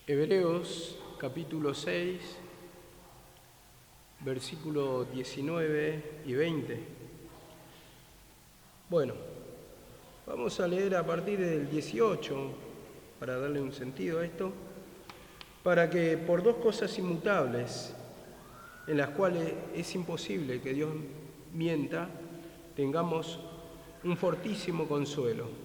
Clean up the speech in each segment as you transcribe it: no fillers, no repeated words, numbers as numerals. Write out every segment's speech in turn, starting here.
Hebreos capítulo 6, versículos 19 y 20. Bueno, vamos a leer a partir del 18 para darle un sentido a esto, para que por dos cosas inmutables, en las cuales es imposible que Dios mienta, tengamos un fortísimo consuelo.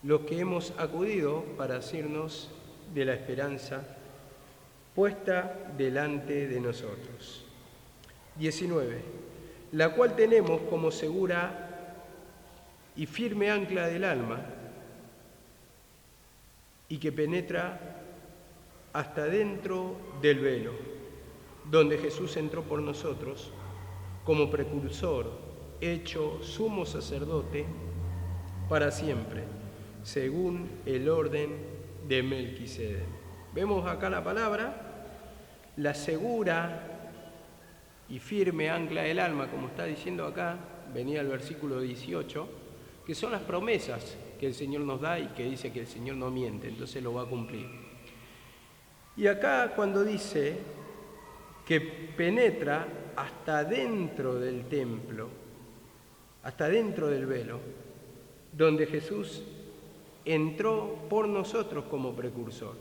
Los que hemos acudido para asirnos de la esperanza puesta delante de nosotros. 19. La cual tenemos como segura y firme ancla del alma, y que penetra hasta dentro del velo, donde Jesús entró por nosotros como precursor, hecho sumo sacerdote para siempre, según el orden de Melquisedec. Vemos acá la palabra, la segura y firme ancla del alma, como está diciendo acá, venía el versículo 18, que son las promesas que el Señor nos da y que dice que el Señor no miente, entonces lo va a cumplir. Y acá cuando dice que penetra hasta dentro del templo, hasta dentro del velo, donde Jesús entró por nosotros como precursor.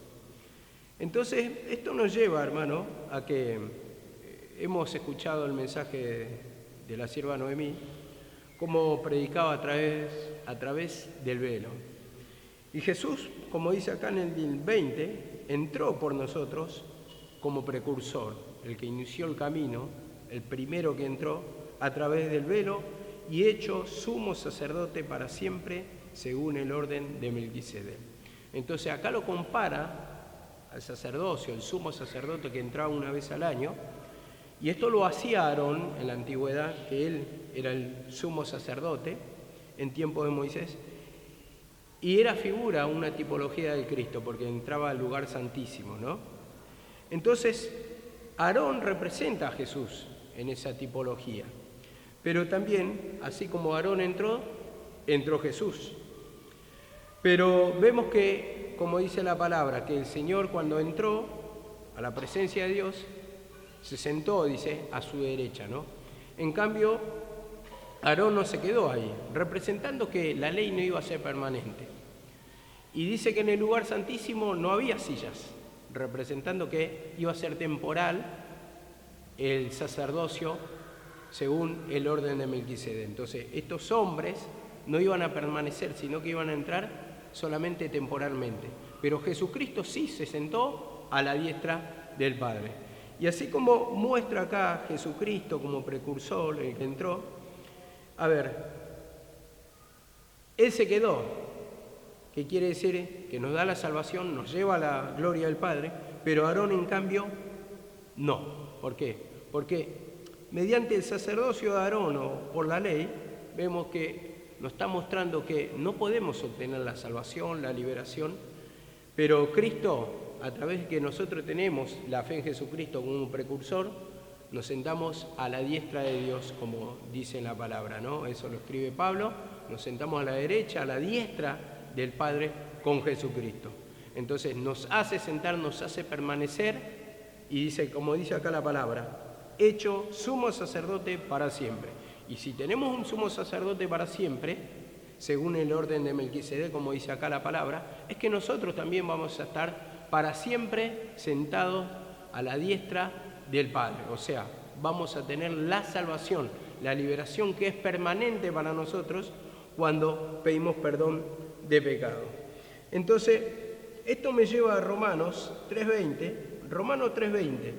Entonces, esto nos lleva, hermano, a que hemos escuchado el mensaje de la sierva Noemí, como predicaba a través del velo. Y Jesús, como dice acá en el 20, entró por nosotros como precursor, el que inició el camino, el primero que entró a través del velo y hecho sumo sacerdote para siempre, según el orden de Melquisedec. Entonces acá lo compara al sacerdocio, el sumo sacerdote que entraba una vez al año, y esto lo hacía Aarón en la antigüedad, que él era el sumo sacerdote en tiempo de Moisés, y era figura, una tipología de Cristo, porque entraba al lugar santísimo, ¿no? Entonces, Aarón representa a Jesús en esa tipología, pero también, así como Aarón entró Jesús. Pero vemos que, como dice la palabra, que el Señor cuando entró a la presencia de Dios, se sentó, dice, a su derecha, ¿no? En cambio, Aarón no se quedó ahí, representando que la ley no iba a ser permanente. Y dice que en el lugar santísimo no había sillas, representando que iba a ser temporal el sacerdocio según el orden de Melquisedec. Entonces, estos hombres no iban a permanecer, sino que iban a entrar solamente temporalmente. Pero Jesucristo sí se sentó a la diestra del Padre. Y así como muestra acá Jesucristo como precursor, el que entró, a ver, Él se quedó, que quiere decir que nos da la salvación, nos lleva a la gloria del Padre, pero Aarón en cambio no. ¿Por qué? Porque mediante el sacerdocio de Aarón o por la ley, vemos que nos está mostrando que no podemos obtener la salvación, la liberación, pero Cristo, a través de que nosotros tenemos la fe en Jesucristo como un precursor, nos sentamos a la diestra de Dios, como dice en la palabra, ¿no? Eso lo escribe Pablo, nos sentamos a la derecha, a la diestra del Padre con Jesucristo. Entonces nos hace sentar, nos hace permanecer, y dice, como dice acá la palabra, hecho sumo sacerdote para siempre. Y si tenemos un sumo sacerdote para siempre, según el orden de Melquisedec, como dice acá la palabra, es que nosotros también vamos a estar para siempre sentados a la diestra del Padre. O sea, vamos a tener la salvación, la liberación que es permanente para nosotros cuando pedimos perdón de pecado. Entonces, esto me lleva a Romanos 3:20,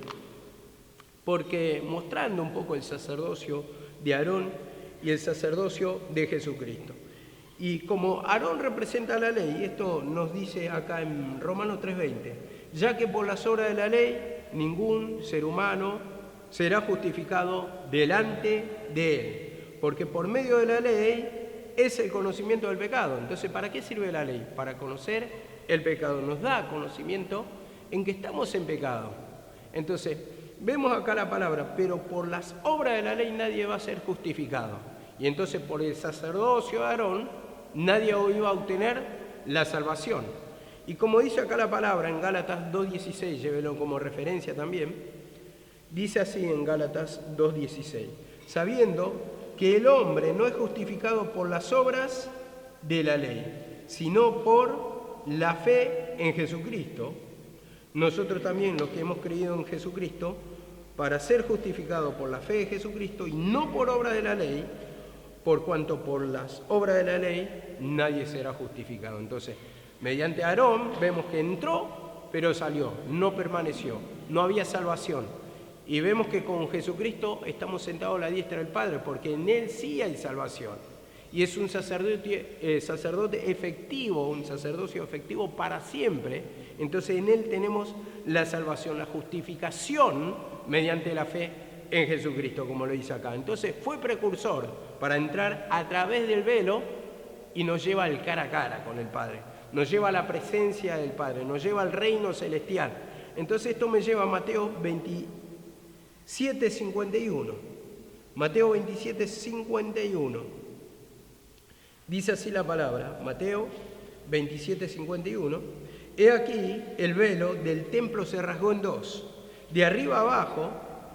porque mostrando un poco el sacerdocio de Aarón y el sacerdocio de Jesucristo. Y como Aarón representa la ley, esto nos dice acá en Romanos 3:20, ya que por las obras de la ley ningún ser humano será justificado delante de él, porque por medio de la ley es el conocimiento del pecado. Entonces, ¿para qué sirve la ley? Para conocer el pecado. Nos da conocimiento en que estamos en pecado. Entonces, vemos acá la palabra, pero por las obras de la ley nadie va a ser justificado. Y entonces por el sacerdocio de Aarón nadie iba a obtener la salvación. Y como dice acá la palabra en Gálatas 2:16, llévelo como referencia también, dice así en Gálatas 2:16, sabiendo que el hombre no es justificado por las obras de la ley, sino por la fe en Jesucristo, nosotros también los que hemos creído en Jesucristo, para ser justificados por la fe de Jesucristo y no por obra de la ley, por cuanto por las obras de la ley nadie será justificado. Entonces, mediante Aarón vemos que entró, pero salió, no permaneció, no había salvación. Y vemos que con Jesucristo estamos sentados a la diestra del Padre, porque en Él sí hay salvación. Y es un sacerdote efectivo, un sacerdocio efectivo para siempre. Entonces en Él tenemos la salvación, la justificación mediante la fe en Jesucristo, como lo dice acá. Entonces fue precursor para entrar a través del velo y nos lleva al cara a cara con el Padre. Nos lleva a la presencia del Padre, nos lleva al reino celestial. Entonces esto me lleva a Mateo 27:51. Mateo 27:51. Dice así la palabra, Mateo 27:51. He aquí el velo del templo se rasgó en dos, de arriba abajo,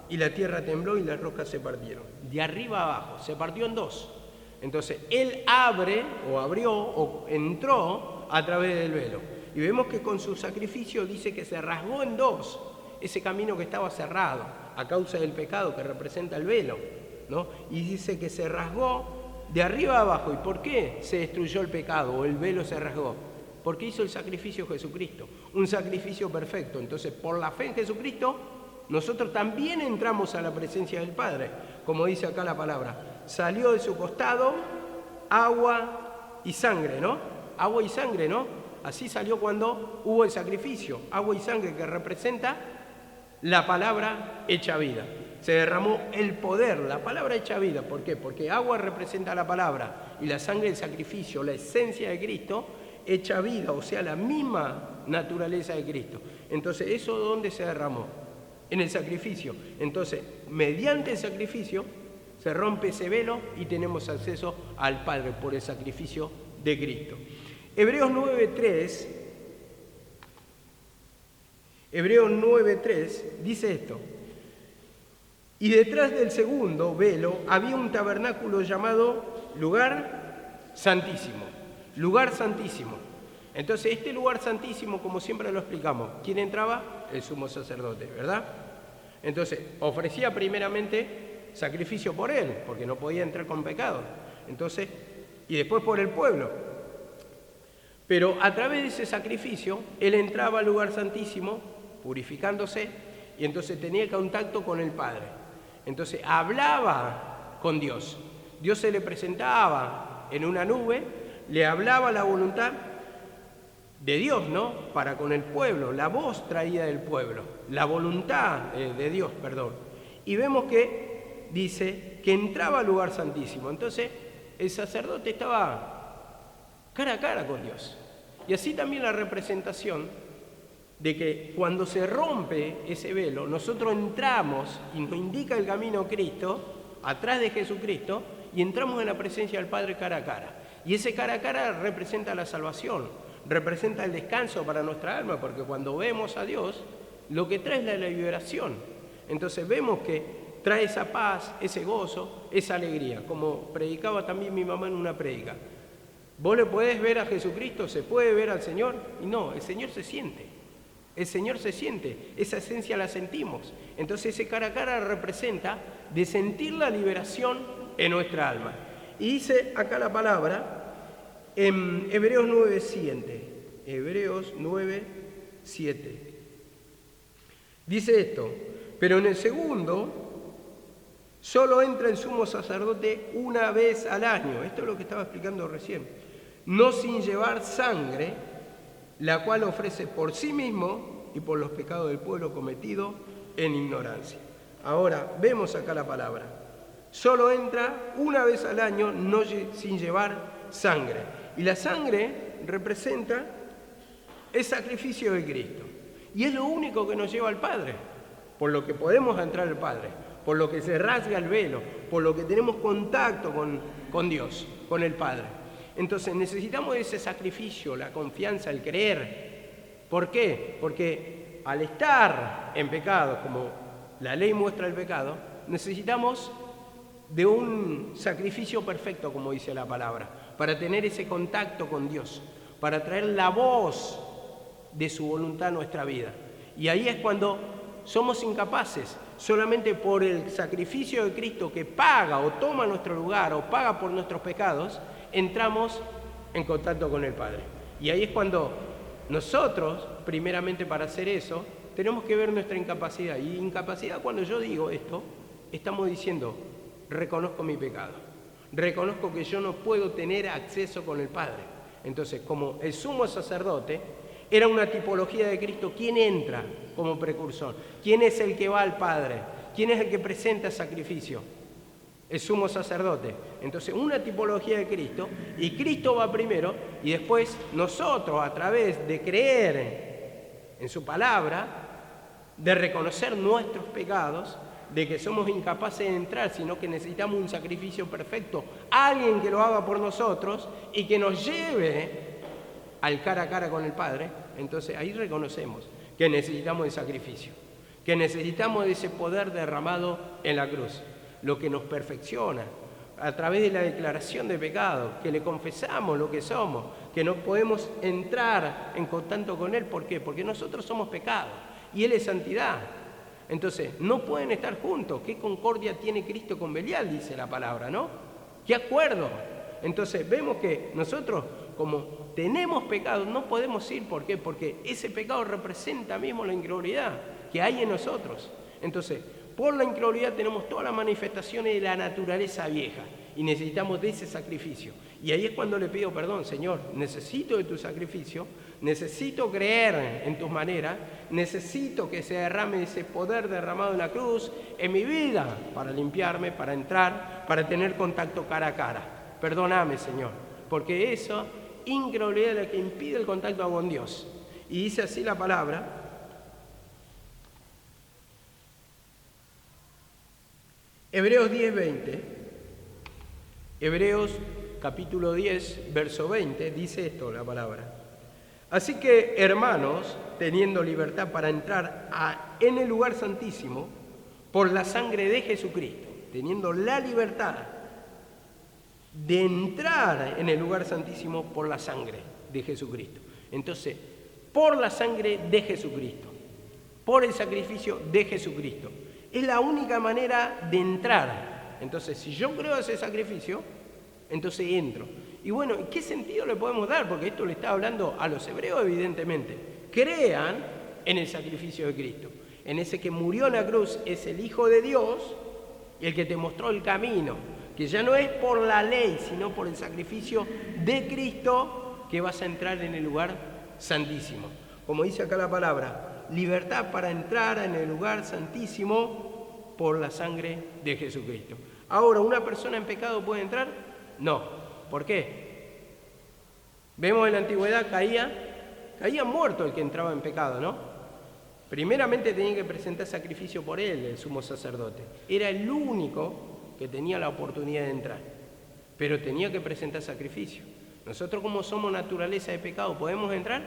y la tierra tembló y las rocas se partieron. De arriba abajo, se partió en dos. Entonces, Él abre, o abrió, o entró a través del velo. Y vemos que con su sacrificio dice que se rasgó en dos ese camino que estaba cerrado a causa del pecado que representa el velo, ¿no? Y dice que se rasgó de arriba abajo. ¿Y por qué se destruyó el pecado o el velo se rasgó? Porque hizo el sacrificio Jesucristo, un sacrificio perfecto. Entonces, por la fe en Jesucristo, nosotros también entramos a la presencia del Padre, como dice acá la palabra. Salió de su costado agua y sangre, ¿no? Agua y sangre, ¿no? Así salió cuando hubo el sacrificio, agua y sangre que representa la palabra hecha vida. Se derramó el poder, la palabra hecha vida. ¿Por qué? Porque agua representa la palabra y la sangre el sacrificio, la esencia de Cristo hecha vida, o sea, la misma naturaleza de Cristo. Entonces, ¿eso dónde se derramó? En el sacrificio. Entonces, mediante el sacrificio se rompe ese velo y tenemos acceso al Padre por el sacrificio de Cristo. Hebreos 9:3 dice esto: y detrás del segundo velo había un tabernáculo llamado lugar santísimo. Lugar santísimo. Entonces, este lugar santísimo, como siempre lo explicamos, ¿quién entraba? El sumo sacerdote, ¿verdad? Entonces, ofrecía primeramente sacrificio por él, porque no podía entrar con pecado. Entonces, y después por el pueblo. Pero a través de ese sacrificio, él entraba al lugar santísimo, purificándose, y entonces tenía contacto con el Padre. Entonces, hablaba con Dios. Dios se le presentaba en una nube, le hablaba la voluntad de Dios, ¿no? Para con el pueblo, la voz traída del pueblo, la voluntad de Dios, perdón. Y vemos que dice que entraba al lugar santísimo. Entonces, el sacerdote estaba cara a cara con Dios. Y así también la representación de que cuando se rompe ese velo, nosotros entramos y nos indica el camino Cristo, atrás de Jesucristo, y entramos en la presencia del Padre cara a cara. Y ese cara a cara representa la salvación, representa el descanso para nuestra alma, porque cuando vemos a Dios, lo que trae es la liberación. Entonces vemos que trae esa paz, ese gozo, esa alegría, como predicaba también mi mamá en una prédica. Vos le podés ver a Jesucristo, se puede ver al Señor, y no, el Señor se siente. El Señor se siente, esa esencia la sentimos. Entonces ese cara a cara representa de sentir la liberación en nuestra alma. Y dice acá la palabra en Hebreos 9:7. Hebreos 9:7. Dice esto: pero en el segundo solo entra el sumo sacerdote una vez al año. Esto es lo que estaba explicando recién. No sin llevar sangre, la cual ofrece por sí mismo y por los pecados del pueblo cometido en ignorancia. Ahora, vemos acá la palabra. Solo entra una vez al año, no sin llevar sangre. Y la sangre representa el sacrificio de Cristo. Y es lo único que nos lleva al Padre, por lo que podemos entrar al Padre, por lo que se rasga el velo, por lo que tenemos contacto con Dios, con el Padre. Entonces necesitamos ese sacrificio, la confianza, el creer ¿Por qué? Porque al estar en pecado, como la ley muestra el pecado, necesitamos de un sacrificio perfecto, como dice la palabra, para tener ese contacto con Dios, para traer la voz de su voluntad a nuestra vida. Y ahí es cuando somos incapaces, solamente por el sacrificio de Cristo que paga o toma nuestro lugar o paga por nuestros pecados, entramos en contacto con el Padre. Y ahí es cuando nosotros, primeramente para hacer eso, tenemos que ver nuestra incapacidad. Y incapacidad, cuando yo digo esto, estamos diciendo, reconozco mi pecado, reconozco que yo no puedo tener acceso con el Padre. Entonces, como el sumo sacerdote era una tipología de Cristo, ¿quién entra como precursor? ¿Quién es el que va al Padre? ¿Quién es el que presenta el sacrificio? El sumo sacerdote. Entonces, una tipología de Cristo, y Cristo va primero, y después nosotros, a través de creer en su palabra, de reconocer nuestros pecados, de que somos incapaces de entrar, sino que necesitamos un sacrificio perfecto, alguien que lo haga por nosotros y que nos lleve al cara a cara con el Padre. Entonces ahí reconocemos que necesitamos de sacrificio, que necesitamos de ese poder derramado en la cruz, lo que nos perfecciona a través de la declaración de pecado, que le confesamos lo que somos, que no podemos entrar en contacto con Él. ¿Por qué? Porque nosotros somos pecado y Él es santidad. Entonces, no pueden estar juntos. ¿Qué concordia tiene Cristo con Belial? Dice la palabra, ¿no? ¿Qué acuerdo? Entonces, vemos que nosotros, como tenemos pecado, no podemos ir. ¿Por qué? Porque ese pecado representa mismo la incredulidad que hay en nosotros. Entonces, por la incredulidad tenemos todas las manifestaciones de la naturaleza vieja y necesitamos de ese sacrificio. Y ahí es cuando le pido perdón, Señor, necesito de tu sacrificio, necesito creer en tus maneras, necesito que se derrame ese poder derramado en la cruz en mi vida para limpiarme, para entrar, para tener contacto cara a cara. Perdóname, Señor, porque esa incredulidad es la que impide el contacto con Dios. Y dice así la palabra. Hebreos 10:20, Hebreos capítulo 10, verso 20, dice esto la palabra. Así que, hermanos, teniendo libertad para entrar en el lugar santísimo por la sangre de Jesucristo, teniendo la libertad de entrar en el lugar santísimo por la sangre de Jesucristo. Entonces, por la sangre de Jesucristo, por el sacrificio de Jesucristo. Es la única manera de entrar. Entonces, si yo creo ese sacrificio, entonces entro. Y bueno, ¿qué sentido le podemos dar? Porque esto le está hablando a los hebreos, evidentemente. Crean en el sacrificio de Cristo, en ese que murió en la cruz, es el Hijo de Dios, y el que te mostró el camino, que ya no es por la ley, sino por el sacrificio de Cristo, que vas a entrar en el lugar santísimo. Como dice acá la palabra, libertad para entrar en el lugar santísimo por la sangre de Jesucristo. Ahora, ¿una persona en pecado puede entrar? No. ¿Por qué? Vemos en la antigüedad caía muerto el que entraba en pecado, ¿no? Primeramente tenía que presentar sacrificio por él, el sumo sacerdote. Era el único que tenía la oportunidad de entrar, pero tenía que presentar sacrificio. Nosotros, como somos naturaleza de pecado, ¿podemos entrar?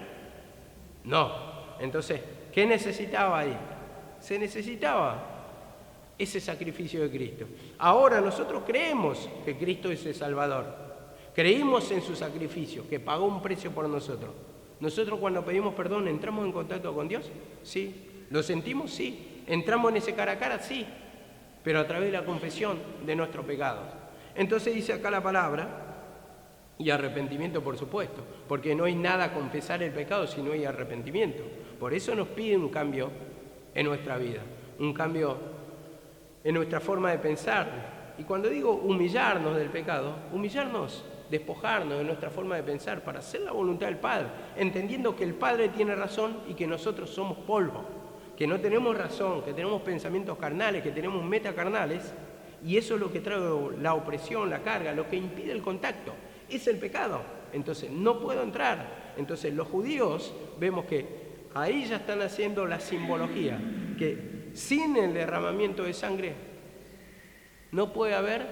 No. Entonces, ¿qué necesitaba ahí? Se necesitaba ese sacrificio de Cristo. Ahora nosotros creemos que Cristo es el Salvador. Creímos en su sacrificio, que pagó un precio por nosotros. Nosotros, cuando pedimos perdón, ¿entramos en contacto con Dios? Sí. ¿Lo sentimos? Sí. ¿Entramos en ese cara a cara? Sí. Pero a través de la confesión de nuestros pecados. Entonces dice acá la palabra, y arrepentimiento, por supuesto, porque no hay nada a confesar el pecado si no hay arrepentimiento. Por eso nos pide un cambio en nuestra vida, un cambio en nuestra forma de pensar. Y cuando digo humillarnos del pecado, humillarnos, despojarnos de nuestra forma de pensar para hacer la voluntad del Padre, entendiendo que el Padre tiene razón y que nosotros somos polvo, que no tenemos razón, que tenemos pensamientos carnales, que tenemos metacarnales, y eso es lo que trae la opresión, la carga, lo que impide el contacto. Es el pecado. Entonces no puedo entrar. Entonces los judíos vemos que ahí ya están haciendo la simbología, que sin el derramamiento de sangre no puede haber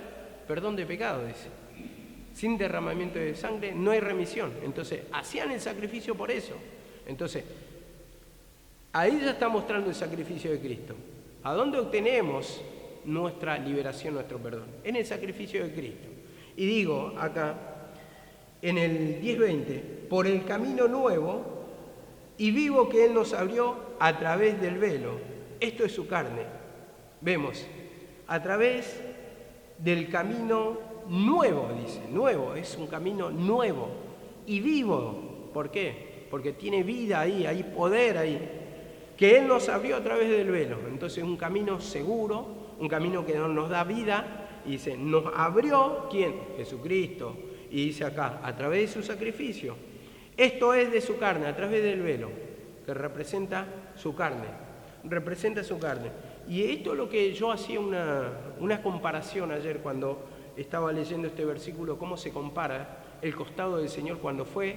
perdón de pecado, dice. Sin derramamiento de sangre no hay remisión. Entonces hacían el sacrificio por eso. Entonces Ahí ya está mostrando el sacrificio de Cristo. ¿A dónde obtenemos nuestra liberación, nuestro perdón? En el sacrificio de Cristo. Y digo acá, en el 10:20, por el camino nuevo y vivo que Él nos abrió a través del velo. Esto es su carne. Vemos, a través del camino nuevo, dice, nuevo, es un camino nuevo y vivo. ¿Por qué? Porque tiene vida ahí, hay poder ahí, que Él nos abrió a través del velo. Entonces un camino seguro, un camino que nos da vida, y dice, nos abrió, ¿quién? Jesucristo. Y dice acá, a través de su sacrificio. Esto es de su carne, a través del velo, que representa su carne, representa su carne. Y esto es lo que yo hacía una comparación ayer cuando estaba leyendo este versículo, cómo se compara el costado del Señor cuando fue,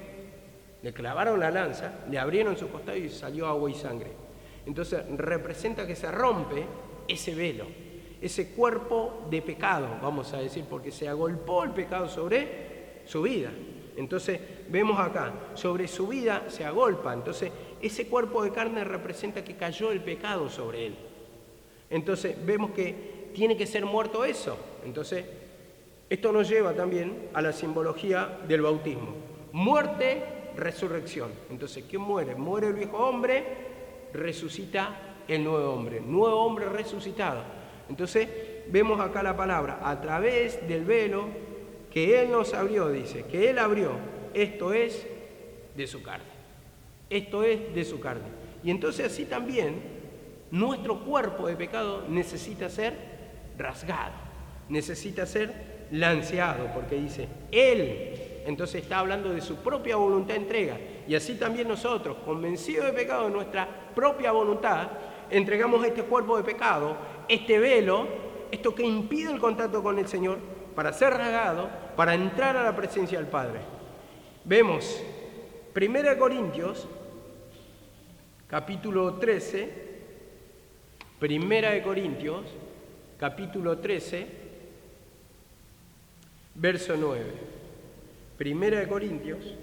le clavaron la lanza, le abrieron su costado y salió agua y sangre. Entonces representa que se rompe ese velo, ese cuerpo de pecado, vamos a decir, porque se agolpó el pecado sobre su vida. Entonces vemos acá, sobre su vida se agolpa, entonces ese cuerpo de carne representa que cayó el pecado sobre él. Entonces vemos que tiene que ser muerto eso. Entonces esto nos lleva también a la simbología del bautismo. Muerte, resurrección. Entonces, ¿quién muere? Muere el viejo hombre, resucita el nuevo hombre resucitado. Entonces vemos acá la palabra, a través del velo que Él nos abrió, dice, que Él abrió, esto es de su carne. Esto es de su carne. Y entonces así también nuestro cuerpo de pecado necesita ser rasgado, necesita ser lanceado, porque dice, Él, entonces está hablando de su propia voluntad de entrega. Y así también nosotros, convencidos de pecado de nuestra propia voluntad, entregamos este cuerpo de pecado, este velo, esto que impide el contacto con el Señor, para ser rasgado, para entrar a la presencia del Padre. Vemos 1 Corintios, capítulo 13, 1 Corintios, capítulo 13, verso 9. 1 Corintios,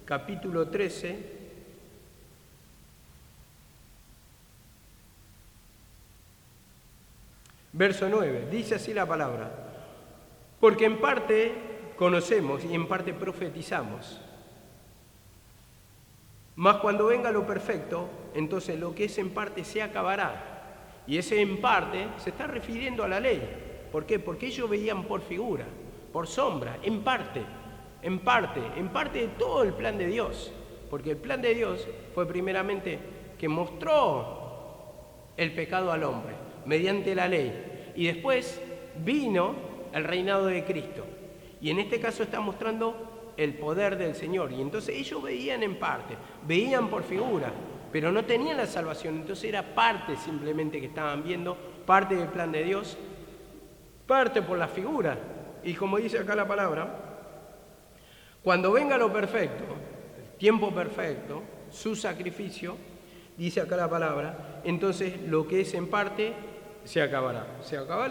capítulo 13, verso 9. Dice así la palabra. Porque en parte conocemos y en parte profetizamos. Mas cuando venga lo perfecto, entonces lo que es en parte se acabará. Y ese en parte se está refiriendo a la ley. ¿Por qué? Porque ellos veían por figura, por sombra, en parte de todo el plan de Dios. Porque el plan de Dios fue primeramente que mostró el pecado al hombre mediante la ley. Y después vino el reinado de Cristo. Y en este caso está mostrando el poder del Señor. Y entonces ellos veían en parte, veían por figura, pero no tenían la salvación. Entonces era parte simplemente que estaban viendo, parte del plan de Dios, parte por la figura. Y como dice acá la palabra, cuando venga lo perfecto, el tiempo perfecto, su sacrificio, dice acá la palabra, entonces lo que es en parte se acabará. Se acaba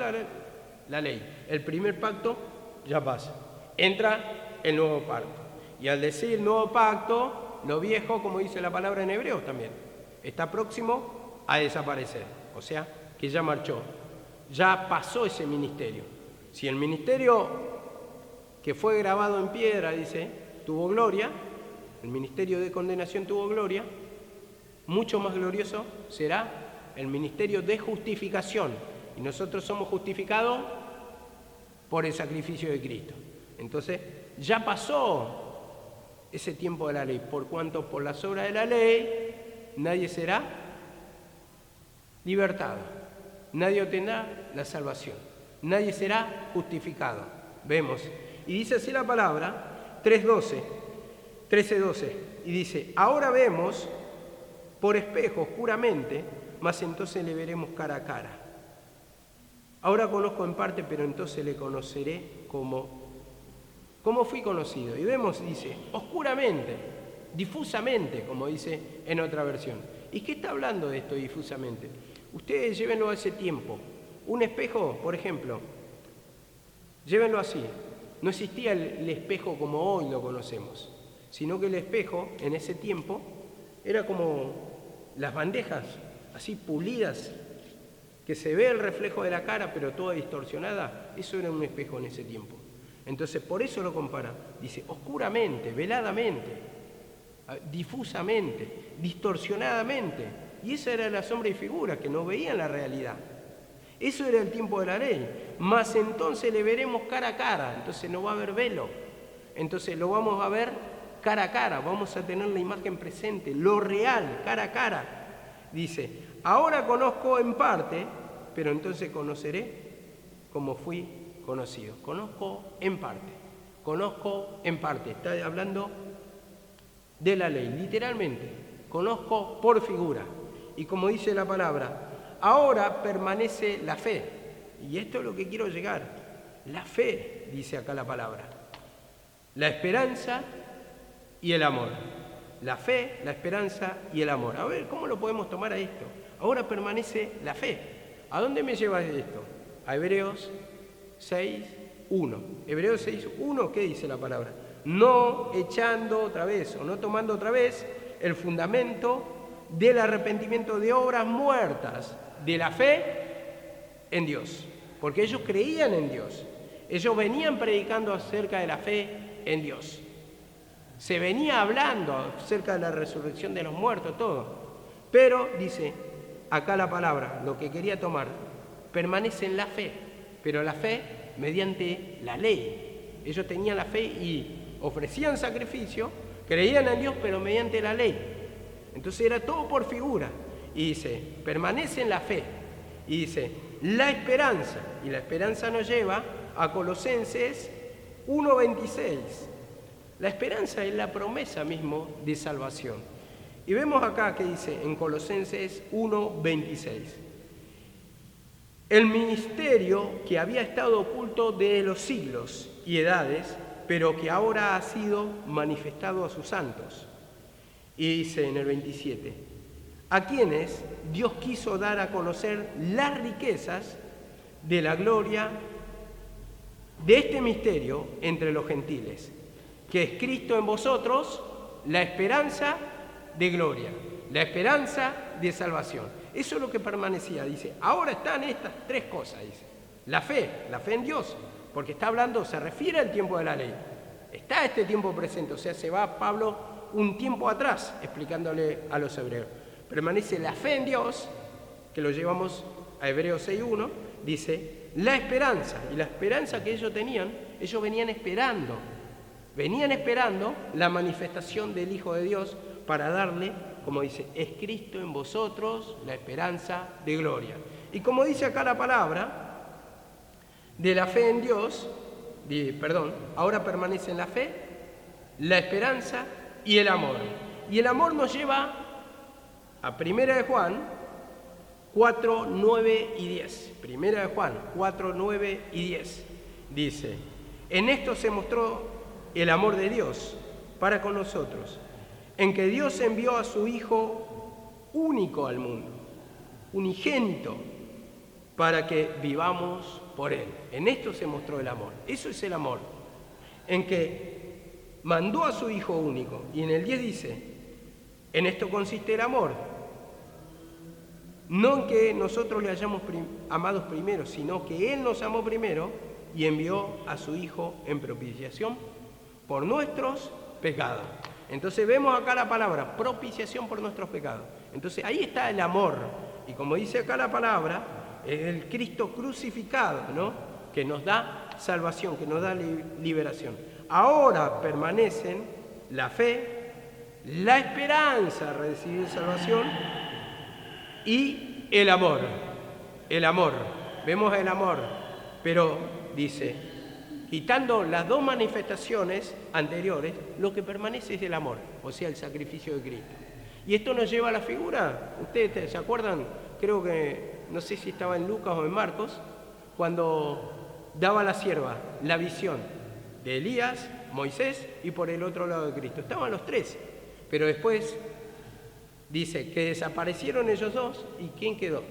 la ley. El primer pacto ya pasa. Entra el nuevo pacto. Y al decir nuevo pacto, lo viejo, como dice la palabra en Hebreos también, está próximo a desaparecer. O sea, que ya marchó. Ya pasó ese ministerio. Si el ministerio que fue grabado en piedra, dice, tuvo gloria, el ministerio de condenación tuvo gloria, mucho más glorioso será el ministerio de justificación. Y nosotros somos justificados por el sacrificio de Cristo. Entonces, ya pasó ese tiempo de la ley, por cuanto por las obras de la ley nadie será libertado, nadie obtendrá la salvación, nadie será justificado. Vemos, y dice así la palabra, 13:12, y dice, ahora vemos por espejo oscuramente, mas entonces le veremos cara a cara. Ahora conozco en parte, pero entonces le conoceré como fui conocido. Y vemos, dice, oscuramente, difusamente, como dice en otra versión. ¿Y qué está hablando de esto difusamente? Ustedes llévenlo a ese tiempo. Un espejo, por ejemplo, llévenlo así. No existía el espejo como hoy lo conocemos, sino que el espejo en ese tiempo era como las bandejas así pulidas, que se ve el reflejo de la cara, pero toda distorsionada, eso era un espejo en ese tiempo. Entonces, por eso lo compara. Dice, oscuramente, veladamente, difusamente, distorsionadamente. Y esa era la sombra y figura, que no veían la realidad. Eso era el tiempo de la ley. Mas entonces le veremos cara a cara, entonces no va a haber velo. Entonces lo vamos a ver cara a cara, vamos a tener la imagen presente, lo real, cara a cara. Dice, ahora conozco en parte, pero entonces conoceré como fui conocido. Conozco en parte. Está hablando de la ley, literalmente. Conozco por figura. Y como dice la palabra, ahora permanece la fe. Y esto es lo que quiero llegar. La fe, dice acá la palabra. La esperanza y el amor. La fe, la esperanza y el amor. A ver, ¿cómo lo podemos tomar a esto? Ahora permanece la fe. ¿A dónde me lleva esto? A Hebreos 6:1. Hebreos 6:1, ¿qué dice la palabra? No echando otra vez, o no tomando otra vez, el fundamento del arrepentimiento de obras muertas, de la fe en Dios. Porque ellos creían en Dios. Ellos venían predicando acerca de la fe en Dios. Se venía hablando acerca de la resurrección de los muertos, todo. Pero, dice acá la palabra, lo que quería tomar, permanece en la fe, pero la fe mediante la ley. Ellos tenían la fe y ofrecían sacrificio, creían en Dios, pero mediante la ley. Entonces era todo por figura. Y dice, permanece en la fe. Y dice, la esperanza. Y la esperanza nos lleva a Colosenses 1:26. La esperanza es la promesa mismo de salvación. Y vemos acá que dice en Colosenses 1:26. El ministerio que había estado oculto desde los siglos y edades, pero que ahora ha sido manifestado a sus santos. Y dice en el 27, a quienes Dios quiso dar a conocer las riquezas de la gloria de este misterio entre los gentiles, que es Cristo en vosotros, la esperanza de gloria, la esperanza de salvación. Eso es lo que permanecía, dice. Ahora están estas tres cosas, dice. La fe en Dios, porque está hablando, se refiere al tiempo de la ley. Está este tiempo presente, o sea, se va Pablo un tiempo atrás explicándole a los hebreos. Permanece la fe en Dios, que lo llevamos a Hebreos 6:1, dice, la esperanza. Y la esperanza que ellos tenían, ellos venían esperando la manifestación del Hijo de Dios para darle, como dice, es Cristo en vosotros la esperanza de gloria. Y como dice acá la palabra, de la fe en Dios, ahora permanece en la fe, la esperanza y el amor. Y el amor nos lleva a 1 de Juan 4, 9 y 10. 1 de Juan 4, 9 y 10. Dice, en esto se mostró el amor de Dios para con nosotros, en que Dios envió a su Hijo único al mundo, unigénito, para que vivamos por Él. En esto se mostró el amor. Eso es el amor. En que mandó a su Hijo único. Y en el 10 dice, en esto consiste el amor. No en que nosotros le hayamos amado primero, sino que Él nos amó primero y envió a su Hijo en propiciación por nuestros pecados. Entonces vemos acá la palabra, propiciación por nuestros pecados. Entonces ahí está el amor. Y como dice acá la palabra, es el Cristo crucificado, ¿no? Que nos da salvación, que nos da liberación. Ahora permanecen la fe, la esperanza de recibir salvación y el amor. El amor. Vemos el amor. Pero dice, quitando las dos manifestaciones anteriores, lo que permanece es el amor, o sea, el sacrificio de Cristo. Y esto nos lleva a la figura. ¿Ustedes se acuerdan? Creo que, no sé si estaba en Lucas o en Marcos, cuando daba la sierva la visión de Elías, Moisés y por el otro lado de Cristo. Estaban los tres, pero después dice que desaparecieron ellos dos y ¿quién quedó?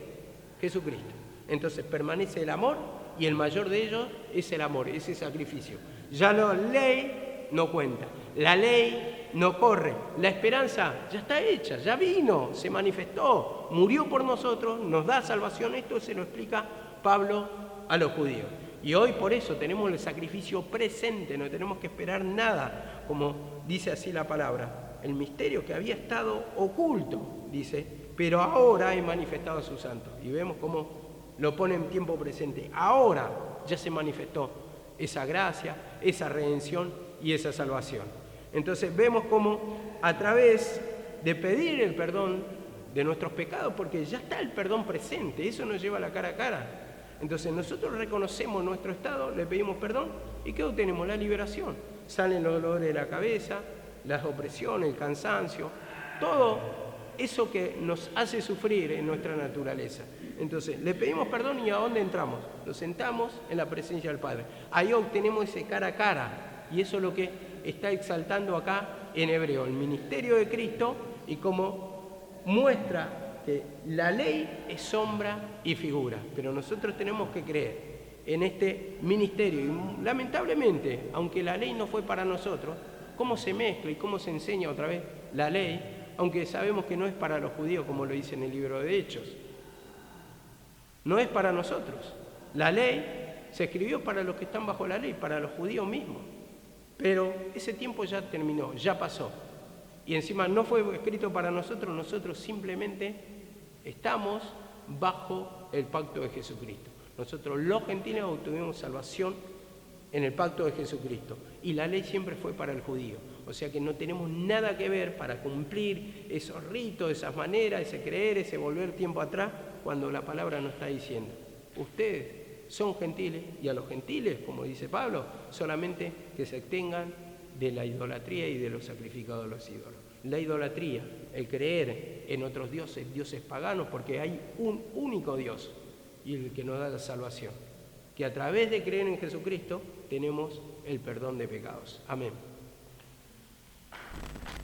Jesucristo. Entonces permanece el amor y el mayor de ellos es el amor, ese sacrificio. Ya la ley no cuenta. La ley no corre. La esperanza ya está hecha, ya vino, se manifestó, murió por nosotros, nos da salvación. Esto se lo explica Pablo a los judíos. Y hoy por eso tenemos el sacrificio presente, no tenemos que esperar nada, como dice así la palabra. El misterio que había estado oculto, dice, pero ahora he manifestado a sus santos. Y vemos cómo lo pone en tiempo presente. Ahora ya se manifestó esa gracia, esa redención y esa salvación. Entonces vemos cómo a través de pedir el perdón de nuestros pecados, porque ya está el perdón presente, eso nos lleva a la cara a cara. Entonces nosotros reconocemos nuestro estado, le pedimos perdón y ¿qué obtenemos? La liberación. Salen los dolores de la cabeza, las opresiones, el cansancio, todo eso que nos hace sufrir en nuestra naturaleza. Entonces le pedimos perdón y ¿a dónde entramos? Nos sentamos en la presencia del Padre. Ahí obtenemos ese cara a cara y eso es lo que está exaltando acá en hebreo, el ministerio de Cristo y cómo muestra que la ley es sombra y figura, pero nosotros tenemos que creer en este ministerio. Y lamentablemente, aunque la ley no fue para nosotros, cómo se mezcla y cómo se enseña otra vez la ley, aunque sabemos que no es para los judíos, como lo dice en el libro de Hechos. No es para nosotros. La ley se escribió para los que están bajo la ley, para los judíos mismos. Pero ese tiempo ya terminó, ya pasó. Y encima no fue escrito para nosotros, nosotros simplemente estamos bajo el pacto de Jesucristo. Nosotros los gentiles obtuvimos salvación en el pacto de Jesucristo. Y la ley siempre fue para el judío. O sea que no tenemos nada que ver para cumplir esos ritos, esas maneras, ese creer, ese volver tiempo atrás, cuando la palabra nos está diciendo: ustedes son gentiles y a los gentiles, como dice Pablo, solamente que se tengan de la idolatría y de los sacrificados a los ídolos. La idolatría, el creer en otros dioses, dioses paganos, porque hay un único Dios y el que nos da la salvación. Que a través de creer en Jesucristo tenemos el perdón de pecados. Amén.